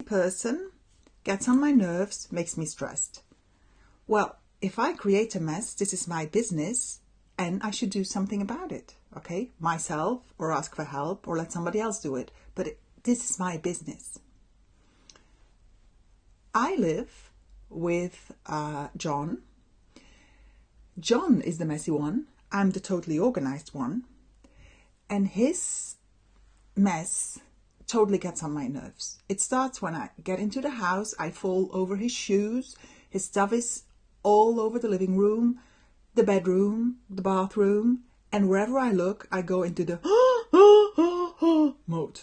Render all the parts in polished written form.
person, gets on my nerves, makes me stressed. Well, if I create a mess, this is my business and I should do something about it, okay? Myself, or ask for help, or let somebody else do it. But this is my business. I live with John. John is the messy one. I'm the totally organized one. And his mess totally gets on my nerves. It starts when I get into the house, I fall over his shoes, his stuff is all over the living room, the bedroom, the bathroom, and wherever I look, I go into the mode.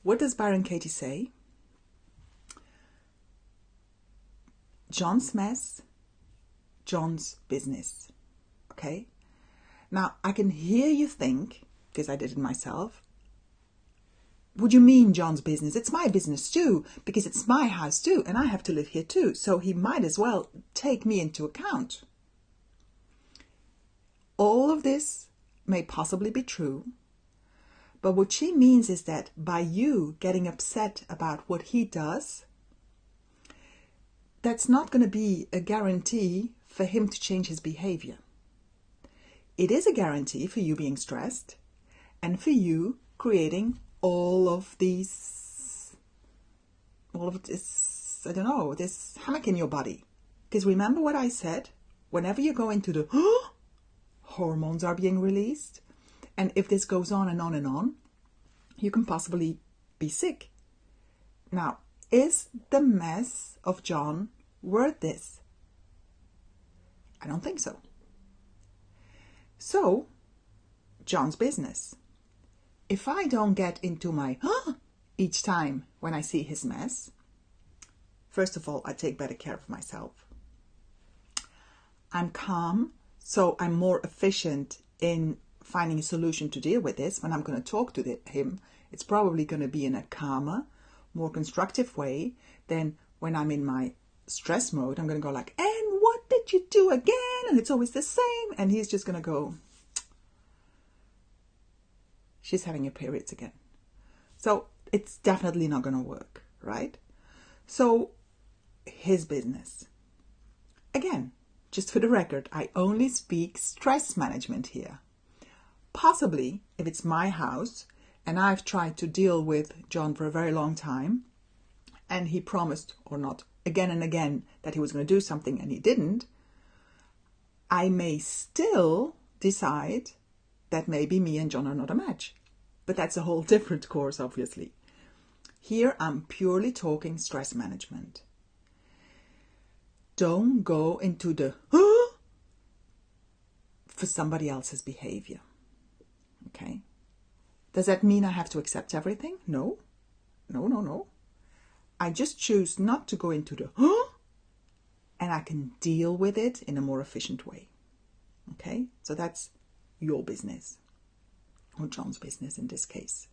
What does Byron Katie say? John's mess, John's business. Okay? Now, I can hear you think, because I did it myself, would you mean John's business? It's my business too, because it's my house too, and I have to live here too, so he might as well take me into account. All of this may possibly be true, but what she means is that by you getting upset about what he does, that's not going to be a guarantee for him to change his behavior. It is a guarantee for you being stressed and for you creating all of this, I don't know, this hammock in your body. Because remember what I said? Whenever you go into the hormones are being released, and if this goes on and on and on, you can possibly be sick. Now, is the mess of John worth this? I don't think so. So, John's business. If I don't get into my each time when I see his mess, first of all, I take better care of myself. I'm calm, so I'm more efficient in finding a solution to deal with this. When I'm going to talk to him, it's probably going to be in a calmer, more constructive way than when I'm in my stress mode. I'm going to go like, and what did you do again? And it's always the same. And he's just going to go, she's having her periods again. So it's definitely not going to work, right? So his business. Again, just for the record, I only speak stress management here. Possibly, if it's my house and I've tried to deal with John for a very long time and he promised, or not, again and again that he was going to do something and he didn't, I may still decide that maybe me and John are not a match. But that's a whole different course, obviously. Here I'm purely talking stress management. Don't go into the for somebody else's behavior. Okay? Does that mean I have to accept everything? No. No. I just choose not to go into the and I can deal with it in a more efficient way. Okay? So that's your business. Or John's business in this case.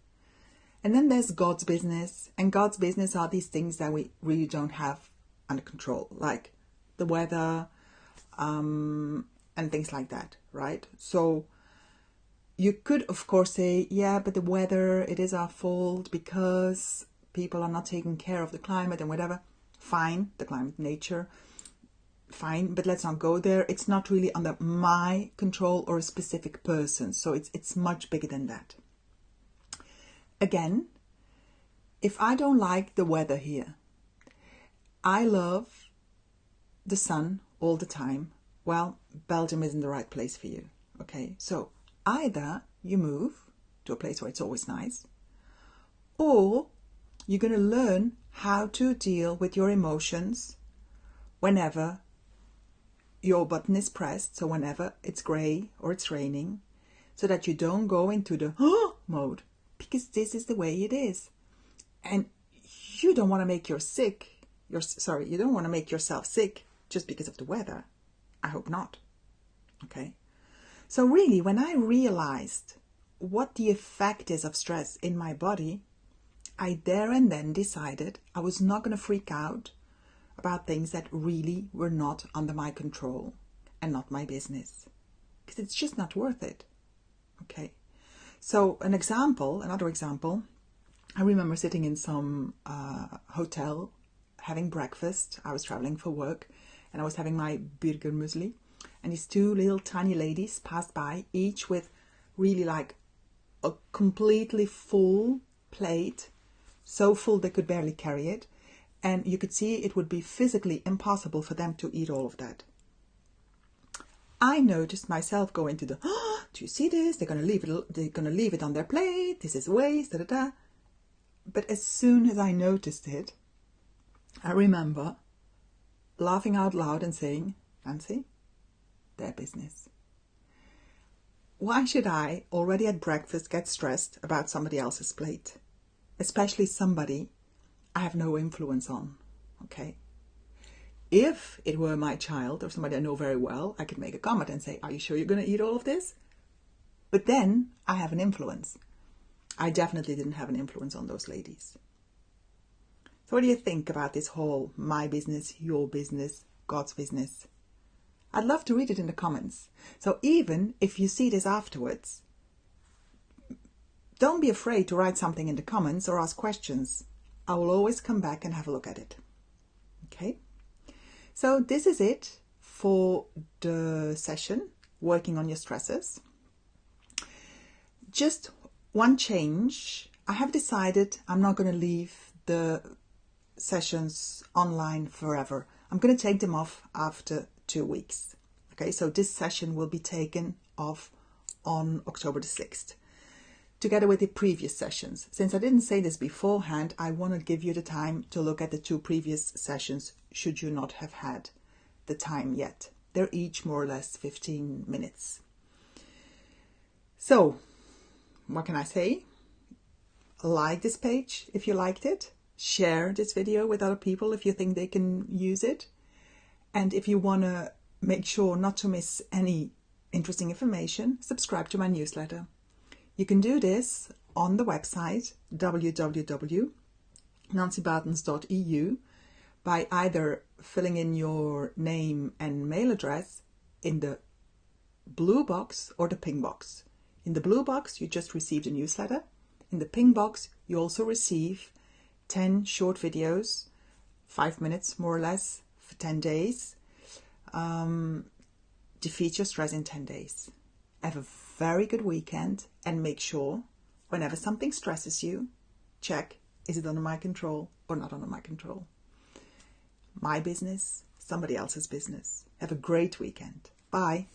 And then there's God's business. And God's business are these things that we really don't have under control. Like the weather and things like that, right? So you could, of course, say, yeah, but the weather, it is our fault because people are not taking care of the climate and whatever. Fine, the climate, nature, fine, but let's not go there. It's not really under my control or a specific person. So it's much bigger than that. Again, if I don't like the weather here, I love the sun all the time. Well, Belgium isn't the right place for you. Okay, so either you move to a place where it's always nice, or you're going to learn how to deal with your emotions whenever your button is pressed, so whenever it's grey or it's raining, so that you don't go into the mode, because this is the way it is. And you don't want to make you don't want to make yourself sick just because of the weather. I hope not. Okay? So really, when I realized what the effect is of stress in my body, I there and then decided I was not going to freak out about things that really were not under my control and not my business. Because it's just not worth it. Okay? So another example, I remember sitting in some hotel having breakfast. I was traveling for work and I was having my burger muesli. And these two little tiny ladies passed by, each with really like a completely full plate, so full they could barely carry it. And you could see it would be physically impossible for them to eat all of that. I noticed myself go into the, oh, do you see this? They're going to leave it on their plate. This is waste, da da da. But as soon as I noticed it, I remember laughing out loud and saying, Nancy, their business. Why should I, already at breakfast, get stressed about somebody else's plate? Especially somebody I have no influence on, okay? If it were my child or somebody I know very well, I could make a comment and say, are you sure you're going to eat all of this? But then I have an influence. I definitely didn't have an influence on those ladies. So what do you think about this whole my business, your business, God's business? I'd love to read it in the comments. So even if you see this afterwards, don't be afraid to write something in the comments or ask questions. I will always come back and have a look at it. Okay? So this is it for the session, working on your stressors. Just one change. I have decided I'm not going to leave the sessions online forever. I'm going to take them off after 2 weeks. Okay, so this session will be taken off on October the 6th, together with the previous sessions. Since I didn't say this beforehand, I want to give you the time to look at the 2 previous sessions, should you not have had the time yet. They're each more or less 15 minutes. So, what can I say? Like this page if you liked it. Share this video with other people if you think they can use it. And if you want to make sure not to miss any interesting information, subscribe to my newsletter. You can do this on the website www.nancybartens.eu by either filling in your name and mail address in the blue box or the pink box. In the blue box, you just received a newsletter. In the pink box, you also receive 10 short videos, 5 minutes more or less, for 10 days. Defeat your stress in 10 days. Have a very good weekend and make sure whenever something stresses you, check, is it under my control or not under my control? My business, somebody else's business. Have a great weekend. Bye.